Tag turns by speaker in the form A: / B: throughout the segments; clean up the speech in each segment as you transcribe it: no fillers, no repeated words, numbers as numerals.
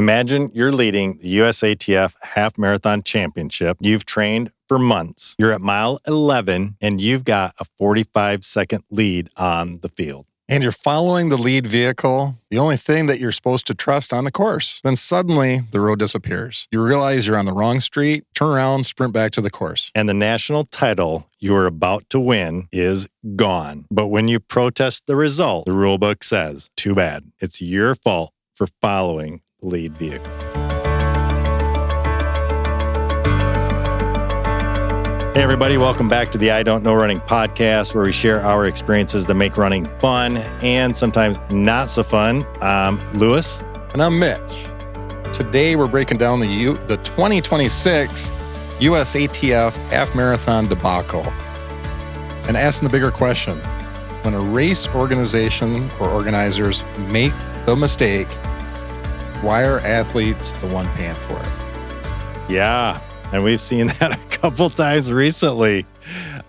A: Imagine you're leading the USATF Half Marathon Championship. You've trained for months. You're at mile 11, and you've got a 45-second lead on the field.
B: And you're following the lead vehicle, the only thing that you're supposed to trust on the course. Then suddenly, the road disappears. You realize you're on the wrong street, turn around, sprint back to the course.
A: And the national title you are about to win is gone. But when you protest the result, the rule book says, too bad. It's your fault for following the lead vehicle. Hey, everybody. Welcome back to the I Don't Know Running podcast, where we share our experiences that make running fun and sometimes not so fun. I'm Lewis.
B: And I'm Mitch. Today, we're breaking down the 2026 USATF Half Marathon debacle and asking the bigger question. When a race organization or organizers make the mistake, why are athletes the one paying for it?
A: Yeah. And we've seen that a couple times recently.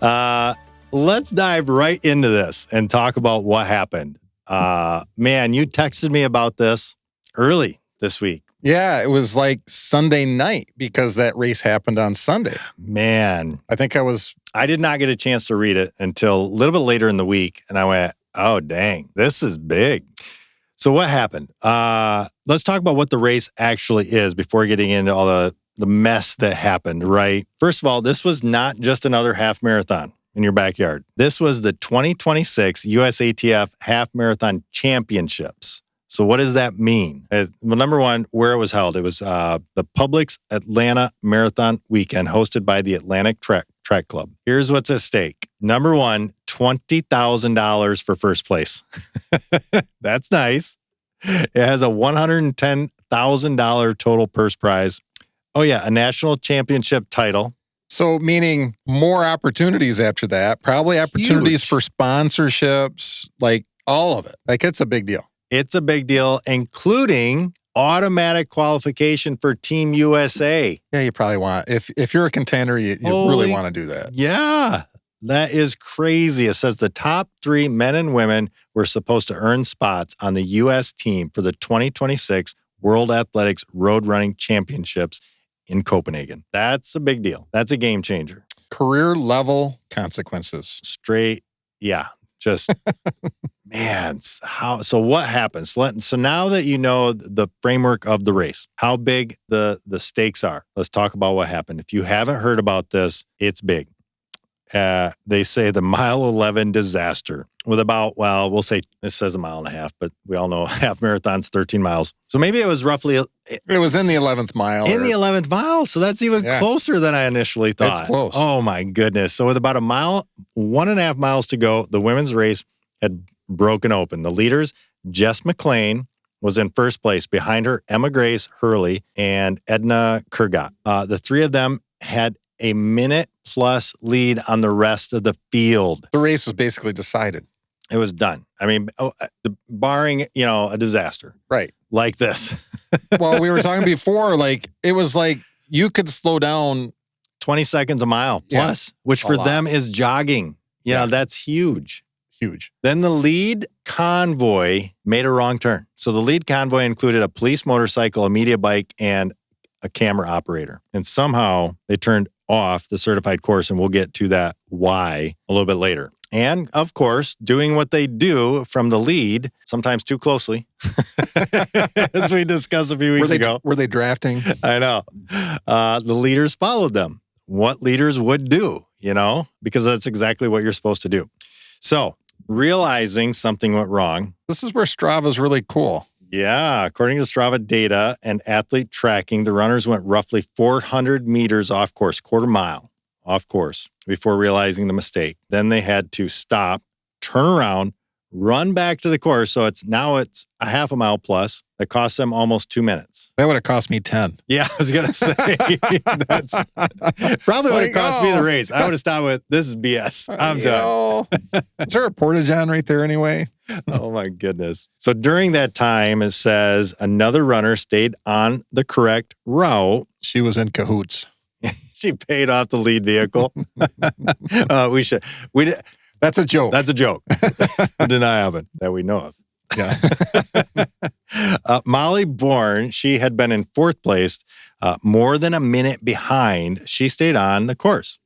A: Let's dive right into this and talk about what happened. Man, you texted me about this early this week.
B: Yeah, it was like Sunday night because that race happened on Sunday.
A: Man.
B: I
A: did not get a chance to read it until a little bit later in the week. And I went, oh, dang, this is big. So what happened? Let's talk about what the race actually is before getting into all the mess that happened, right? First of all, this was not just another half marathon in your backyard. This was the 2026 USATF Half Marathon Championships. So what does that mean? Well, number one, where it was held. It was the Publix Atlanta Marathon Weekend hosted by the Atlantic Track Club. Here's what's at stake. Number one, $20,000 for first place. That's nice. It has a $110,000 total purse prize. Oh, yeah, a national championship title.
B: So meaning more opportunities after that, probably opportunities for sponsorships, like all of it. Like it's a big deal.
A: It's a big deal, including automatic qualification for Team USA.
B: Yeah, you probably want, if you're a contender, you really want to do that.
A: Yeah, that is crazy. It says the top 3 men and women were supposed to earn spots on the U.S. team for the 2026 World Athletics Road Running Championships in Copenhagen. That's a big deal. That's a game changer.
B: Career level consequences.
A: Straight, yeah. Just, man, so what happens? So now that you know the framework of the race, how big the stakes are, let's talk about what happened. If you haven't heard about this, it's big. They say the mile 11 disaster with about, well, we'll say this says a mile and a half, but we all know half marathon's 13 miles. So maybe it was roughly.
B: It was in the 11th mile.
A: In the 11th mile. So that's even closer than I initially thought.
B: It's close.
A: Oh my goodness. So with about a mile, 1.5 miles to go, the women's race had broken open. The leaders, Jess McLean, was in first place. Behind her, Emma Grace Hurley and Edna Kurgat. The three of them had a minute-plus lead on the rest of the field.
B: The race was basically decided.
A: It was done. I mean, barring, a disaster.
B: Right.
A: Like this.
B: Well, we were talking before, it was like you could slow down
A: 20 seconds a mile plus, which for them is jogging. That's huge.
B: Huge.
A: Then the lead convoy made a wrong turn. So the lead convoy included a police motorcycle, a media bike, and a camera operator. And somehow they turned off the certified course, and we'll get to that why a little bit later. And, of course, doing what they do from the lead, sometimes too closely, as we discussed a few weeks ago.
B: Were they drafting?
A: I know. The leaders followed them. What leaders would do, because that's exactly what you're supposed to do. So, realizing something went wrong.
B: This is where Strava's really cool.
A: Yeah. According to Strava data and athlete tracking, the runners went roughly 400 meters off course, quarter mile off course, before realizing the mistake. Then they had to stop, turn around, run back to the course. So it's a half a mile plus. That cost them almost 2 minutes.
B: That would have cost me 10.
A: Yeah, I was going to say. That's probably would have cost me the race. I would have stopped with, this is BS. I'm done.
B: Is there a portage on right there anyway?
A: Oh, my goodness. So during that time, it says another runner stayed on the correct route.
B: She was in cahoots.
A: She paid off the lead vehicle. That's a joke. That's a joke. It did not happen that we know of.
B: Yeah.
A: Molly Bourne, she had been in fourth place, more than a minute behind. She stayed on the course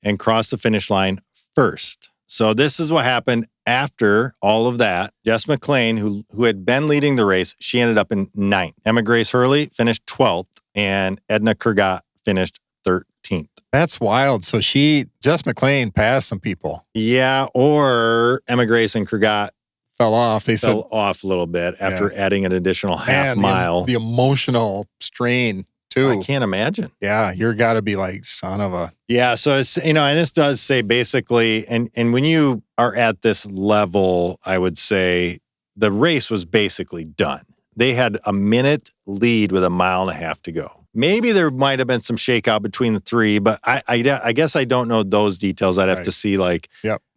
A: and crossed the finish line first. So this is what happened after all of that. Jess McLean, who had been leading the race, she ended up in ninth. Emma Grace Hurley finished 12th, and Edna Kurgat finished 13th.
B: That's wild. So Jess McLean passed some people.
A: Yeah, or Emma Grace and Kurgat
B: Fell off. They
A: fell off a little bit after adding an additional half mile.
B: The emotional strain, too.
A: I can't imagine.
B: Yeah, you're got to be like, son of a...
A: Yeah, so it's, and this does say basically, and when you are at this level, I would say the race was basically done. They had a minute lead with a mile and a half to go. Maybe there might have been some shakeout between the three, but I guess I don't know those details. I'd have to see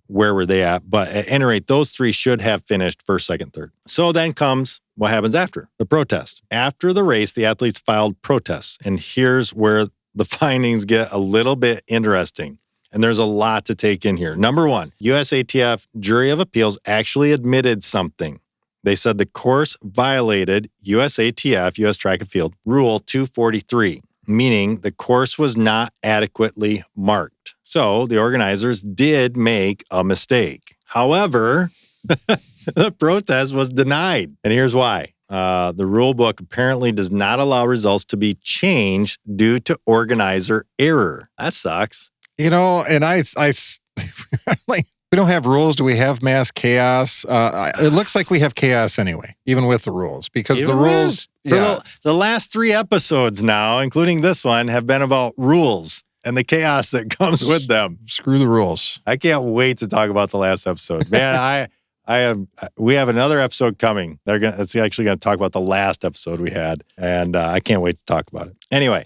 A: where were they at. But at any rate, those three should have finished first, second, third. So then comes what happens after the protest. After the race, the athletes filed protests. And here's where the findings get a little bit interesting. And there's a lot to take in here. Number one, USATF Jury of Appeals actually admitted something. They said the course violated USATF, U.S. Track and Field, Rule 243, meaning the course was not adequately marked. So the organizers did make a mistake. However, the protest was denied. And here's why. The rule book apparently does not allow results to be changed due to organizer error. That sucks.
B: And I like, we don't have rules. Do we have mass chaos? It looks like we have chaos anyway, even with the rules, because the rules...
A: The last 3 episodes now, including this one, have been about rules and the chaos that comes with them.
B: Screw the rules.
A: I can't wait to talk about the last episode. Man, we have another episode coming. It's actually going to talk about the last episode we had, and I can't wait to talk about it. Anyway,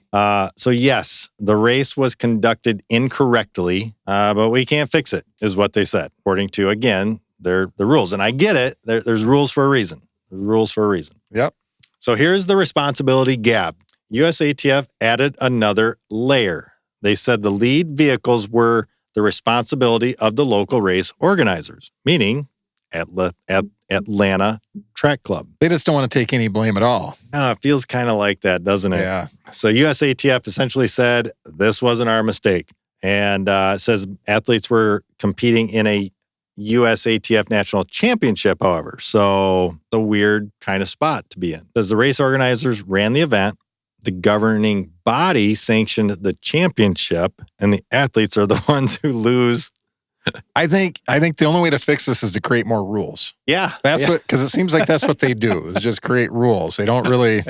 A: so yes, the race was conducted incorrectly, but we can't fix it, is what they said, according to, again, the rules. And I get it. There's rules for a reason. There's rules for a reason.
B: Yep.
A: So here's the responsibility gap. USATF added another layer. They said the lead vehicles were the responsibility of the local race organizers, meaning Atlanta Track Club.
B: They just don't want to take any blame at all.
A: No, it feels kind of like that, doesn't it?
B: Yeah.
A: So USATF essentially said, this wasn't our mistake. And it says athletes were competing in a USATF National Championship, however. So a weird kind of spot to be in. Because the race organizers ran the event, the governing body sanctioned the championship, and the athletes are the ones who lose.
B: I think the only way to fix this is to create more rules.
A: Yeah.
B: Because it seems like that's what they do, is just create rules. They don't really,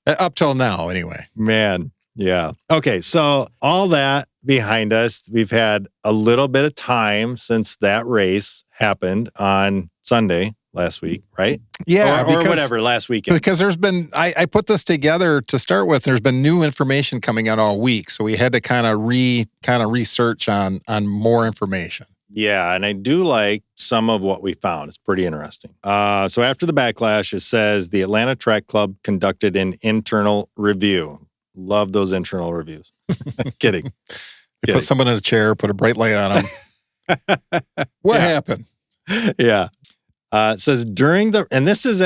B: up till now anyway.
A: Man, yeah. Okay, so all that behind us, we've had a little bit of time since that race happened on Sunday last week, right?
B: Yeah.
A: Or whatever, last weekend.
B: Because there's been, I put this together to start with, there's been new information coming out all week. So we had to kind of research on more information.
A: Yeah, and I do like some of what we found. It's pretty interesting. So after the backlash, it says the Atlanta Track Club conducted an internal review. Love those internal reviews. Kidding.
B: They put someone in a chair, put a bright light on them. What happened?
A: Yeah. It says during the, and this is,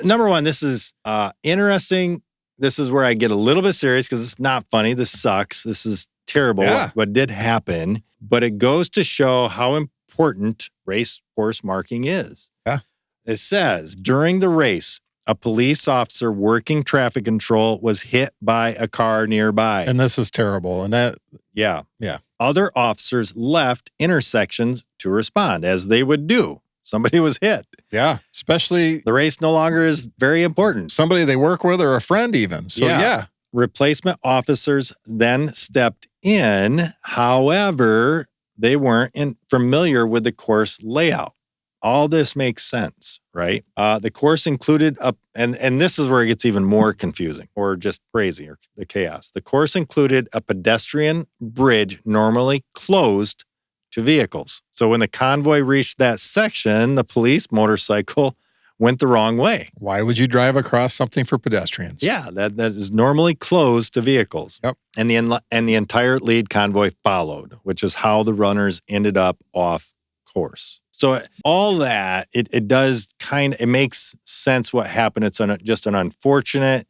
A: number one, this is interesting. This is where I get a little bit serious because it's not funny. This sucks. This is terrible what did happen. But it goes to show how important race course marking is.
B: Yeah.
A: It says during the race, a police officer working traffic control was hit by a car nearby.
B: And this is terrible. And that...
A: Yeah.
B: Yeah.
A: Other officers left intersections to respond, as they would do. Somebody was hit.
B: Yeah. Especially...
A: The race no longer is very important.
B: Somebody they work with or a friend even. So, yeah.
A: Replacement officers then stepped in. However, they weren't familiar with the course layout. All this makes sense, right? The course included and this is where it gets even more confusing or just crazy or the chaos. The course included a pedestrian bridge normally closed to vehicles. So when the convoy reached that section, the police motorcycle went the wrong way.
B: Why would you drive across something for pedestrians?
A: Yeah, that is normally closed to vehicles.
B: Yep.
A: And the entire lead convoy followed, which is how the runners ended up off course. So all that, it does it makes sense what happened. It's just an unfortunate,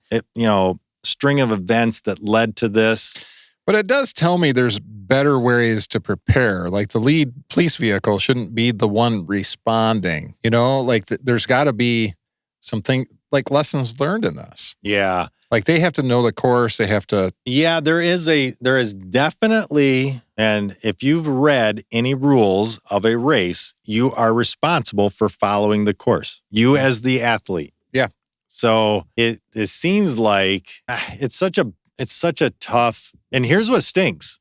A: string of events that led to this.
B: But it does tell me there's better ways to prepare. Like the lead police vehicle shouldn't be the one responding. There's got to be something like lessons learned in this.
A: Yeah.
B: Like they have to know the course. They have to.
A: Yeah, there is definitely, and if you've read any rules of a race, you are responsible for following the course. You as the athlete.
B: Yeah.
A: So it seems like it's such a tough, and here's what stinks.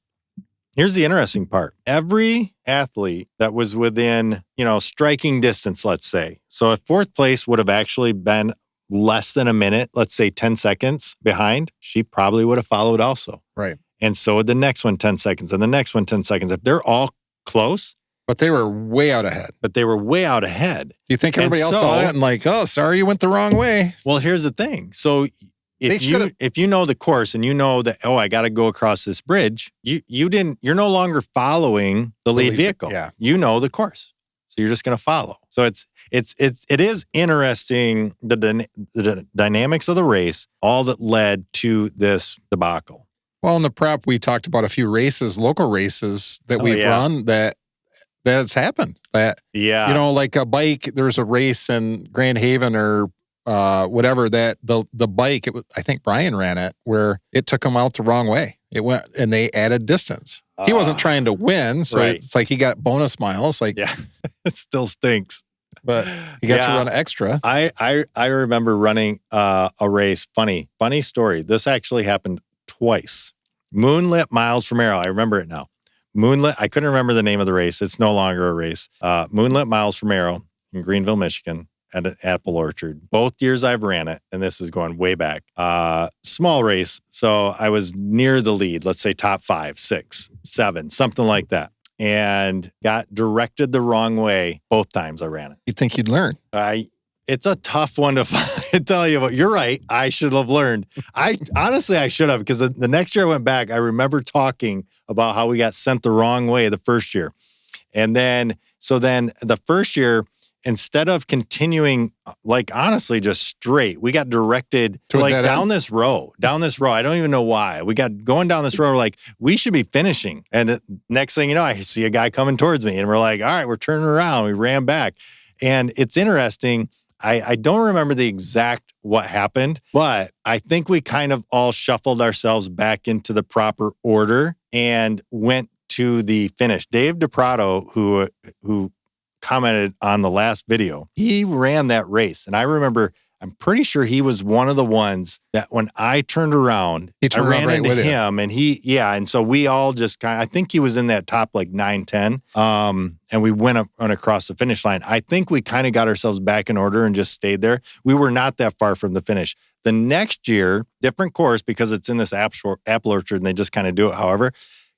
A: Here's the interesting part. Every athlete that was within, striking distance, let's say. So if fourth place would have actually been less than a minute, let's say 10 seconds behind, she probably would have followed also.
B: Right.
A: And so would the next one 10 seconds and the next one 10 seconds. If they're all close.
B: But they were way out ahead.
A: Do
B: you think everybody else saw it and like, oh, sorry, you went the wrong way?
A: Well, here's the thing. So if you know the course and you know that, I got to go across this bridge, you're no longer following the lead vehicle.
B: Yeah.
A: You know the course. So you're just going to follow. So it is interesting, the dynamics of the race, all that led to this debacle.
B: Well, in the prep, we talked about a few races, local races that we've run that's happened. Like a bike, there's a race in Grand Haven or whatever that the bike, I think Brian ran it, where it took him out the wrong way. It went and they added distance. He wasn't trying to win, so It's like he got bonus miles. Like,
A: yeah, it still stinks,
B: but he got to run extra.
A: I remember running a race. Funny story. This actually happened twice. Moonlit Miles from Arrow. I remember it now. Moonlit. I couldn't remember the name of the race. It's no longer a race. Moonlit Miles from Arrow in Greenville, Michigan, at an apple orchard. Both years I've ran it, and this is going way back. Small race, so I was near the lead, let's say top 5, 6, 7, something like that, and got directed the wrong way both times I ran it.
B: You'd think you'd learn.
A: It's a tough one to tell you about. You're right. I should have learned. Honestly, I should have, because the next year I went back, I remember talking about how we got sent the wrong way the first year. And then the first year, instead of continuing, like honestly, just straight, we got directed down this row. I don't even know why. We got going down this row. We're like, we should be finishing. And next thing you know, I see a guy coming towards me and we're like, all right, we're turning around. We ran back. And it's interesting. I don't remember the exact what happened, but I think we kind of all shuffled ourselves back into the proper order and went to the finish. Dave DePrato, who commented on the last video, he ran that race. And I remember, I'm pretty sure he was one of the ones that when I turned around, I ran into him and and so we all just I think he was in that top like 9, 10. And we went up and across the finish line. I think we kind of got ourselves back in order and just stayed there. We were not that far from the finish. The next year, different course because it's in this apple orchard and they just kind of do it. However,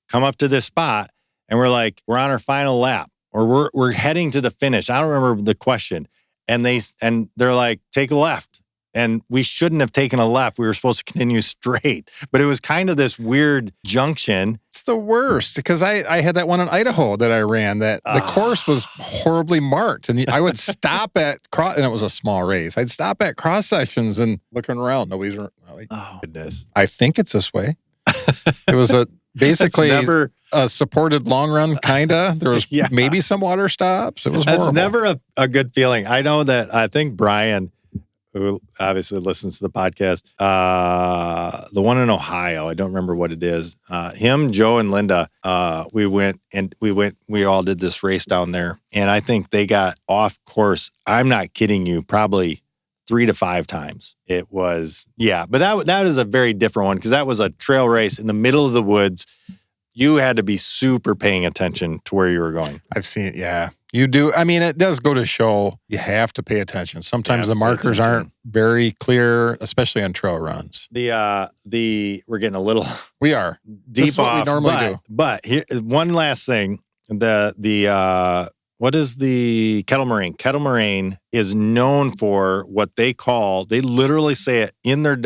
A: come up to this spot and we're like, we're on our final lap. Or we're heading to the finish. I don't remember the question. And they're like, take a left. And we shouldn't have taken a left. We were supposed to continue straight. But it was kind of this weird junction.
B: It's the worst because I had that one in Idaho that I ran that the course was horribly marked. And I would stop at and it was a small race. I'd stop at cross sections and looking around. Nobody's like,
A: oh, goodness.
B: I think it's this way. It was basically a supported long run, kind of. There was maybe some water stops. It was horrible.
A: That's never a good feeling. I know that I think Brian, who obviously listens to the podcast, the one in Ohio, I don't remember what it is. Him, Joe, and Linda, we all did this race down there. And I think they got off course. I'm not kidding you, probably 3 to 5 times. It was, but that is a very different one because that was a trail race in the middle of the woods. You had to be super paying attention to where you were going.
B: I've seen it, yeah. You do. I mean, it does go to show you have to pay attention. Sometimes the markers aren't very clear, especially on trail runs.
A: We're getting a little
B: we are
A: deep off.
B: We normally do.
A: But here, one last thing. What is the kettle moraine? Kettle moraine is known for what they literally say it in their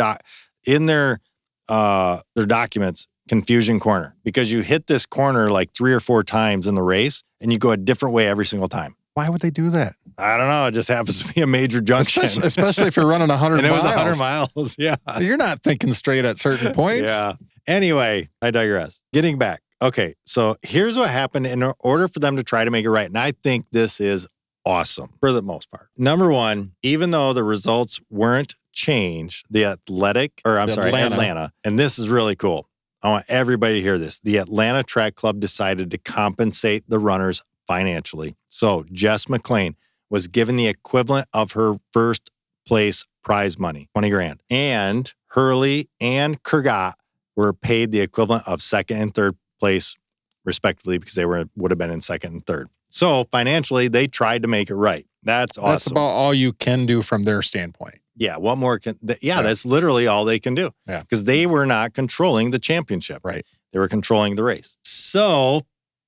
A: documents, confusion corner, because you hit this corner like 3 or 4 times in the race and you go a different way every single time.
B: Why would they do that?
A: I don't know. It just happens to be a major junction.
B: Especially if you're running 100
A: and it
B: miles.
A: was 100 miles. Yeah.
B: You're not thinking straight at certain points.
A: Yeah. Anyway, I digress. Getting back. Okay. So here's what happened in order for them to try to make it right. And I think this is awesome for the most part. Number one, even though the results weren't changed, Atlanta, and this is really cool. I want everybody to hear this. The Atlanta Track Club decided to compensate the runners financially. So Jess McLean was given the equivalent of her first place prize money, 20 grand. And Hurley and Kurgat were paid the equivalent of second and third place, respectively, because they would have been in second and third. So financially, they tried to make it right. That's awesome.
B: That's about all you can do from their standpoint.
A: Yeah. What more can? That's literally all they can do.
B: Yeah.
A: Because they were not controlling the championship.
B: Right.
A: They were controlling the race. So,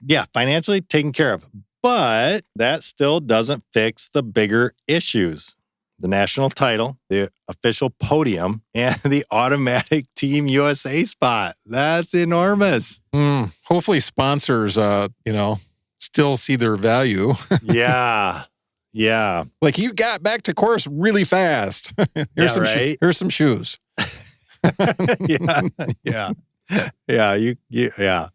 A: yeah, financially taken care of. But that still doesn't fix the bigger issues. The national title, the official podium, and the automatic Team USA spot. That's enormous.
B: Hopefully sponsors, still see their value.
A: Yeah. Yeah.
B: Like you got back to course really fast. Here's some shoes.
A: Yeah. Yeah.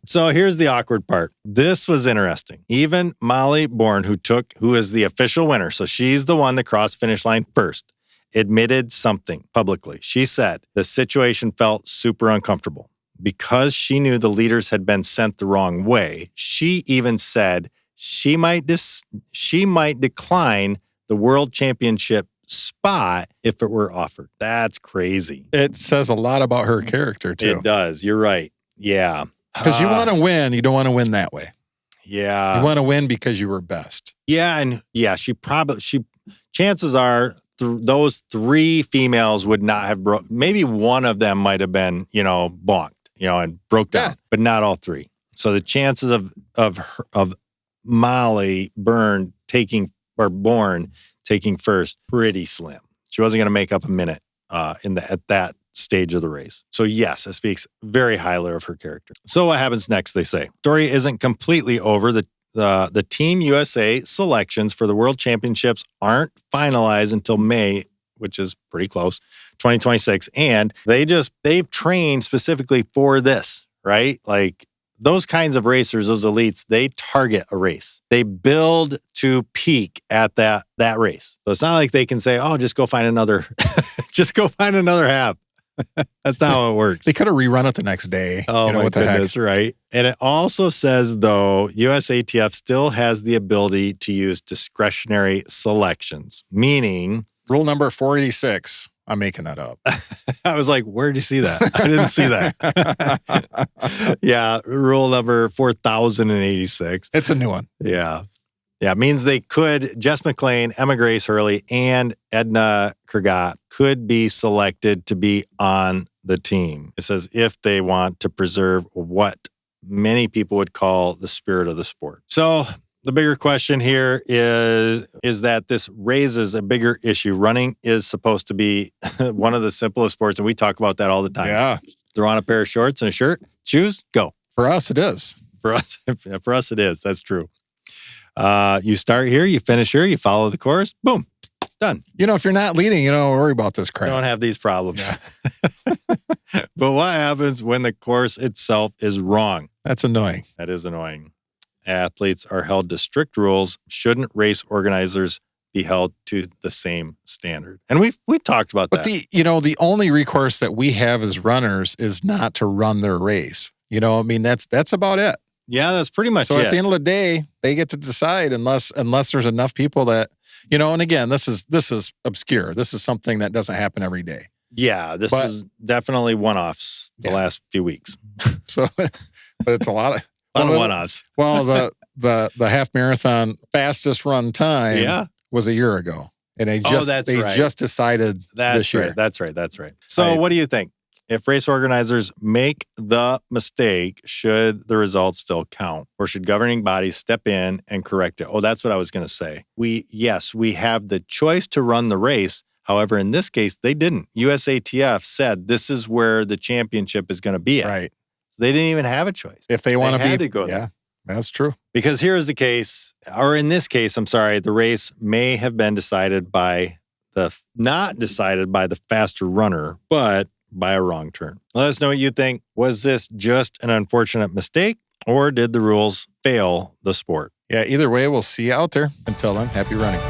A: So here's the awkward part. This was interesting. Even Molly Bourne, who is the official winner, so she's the one that crossed finish line first, admitted something publicly. She said the situation felt super uncomfortable because she knew the leaders had been sent the wrong way. She even said she might decline the world championship spot if it were offered. That's crazy.
B: It says a lot about her character too.
A: It does. You're right. Yeah.
B: Because you want to win. You don't want to win that way.
A: Yeah.
B: You want to win because you were best.
A: Yeah. And chances are those three females would not have maybe one of them might have been, bonked, and broke down, but not all three. So the chances of Molly Bourne taking first, pretty slim. She wasn't going to make up a minute at that stage of the race. So yes, it speaks very highly of her character. So what happens next, they say? Story isn't completely over. The Team USA selections for the World Championships aren't finalized until May, which is pretty close, 2026. And they've trained specifically for this, right? Like those kinds of racers, those elites, they target a race. They build to peak at that race. So it's not like they can say, oh, just go find another half. That's not how it works.
B: They could have rerun it the next day.
A: Oh, my goodness, right? And it also says, though, USATF still has the ability to use discretionary selections, meaning...
B: Rule number 486. I'm making that up.
A: I was like, where did you see that? I didn't see that. Yeah, rule number 4086.
B: It's a new one.
A: Yeah. Yeah, it means they could, Jess McLean, Emma Grace Hurley, and Edna Kurgat could be selected to be on the team. It says if they want to preserve what many people would call the spirit of the sport. So the bigger question here is that this raises a bigger issue. Running is supposed to be one of the simplest sports, and we talk about that all the time.
B: Yeah.
A: Throw on a pair of shorts and a shirt, shoes, go.
B: For us, it is.
A: For us, it is. That's true. You start here, you finish here, you follow the course, boom, done.
B: If you're not leading, you don't worry about this crap.
A: You don't have these problems. Yeah. But what happens when the course itself is wrong?
B: That's annoying.
A: That is annoying. Athletes are held to strict rules. Shouldn't race organizers be held to the same standard? And we talked about that.
B: But the only recourse that we have as runners is not to run their race. That's about it.
A: Yeah, that's pretty much it.
B: So at the end of the day, they get to decide unless there's enough people that, and again, this is obscure. This is something that doesn't happen every day.
A: Yeah, this is definitely one-offs the last few weeks.
B: So, but it's a lot of
A: one-offs.
B: Well, the half marathon fastest run time was a year ago. And they just decided this year.
A: That's right. So what do you think? If race organizers make the mistake, should the results still count? Or should governing bodies step in and correct it? Oh, that's what I was going to say. We have the choice to run the race. However, in this case, they didn't. USATF said this is where the championship is going to be at.
B: Right.
A: So they didn't even have a choice.
B: If they want
A: to go there.
B: That's true.
A: Because here is the case, or in this case, I'm sorry, the race may have been not decided by the faster runner, but by a wrong turn. Let us know what you think. Was this just an unfortunate mistake, or did the rules fail the sport?
B: Yeah, either way, we'll see you out there. Until then, happy running.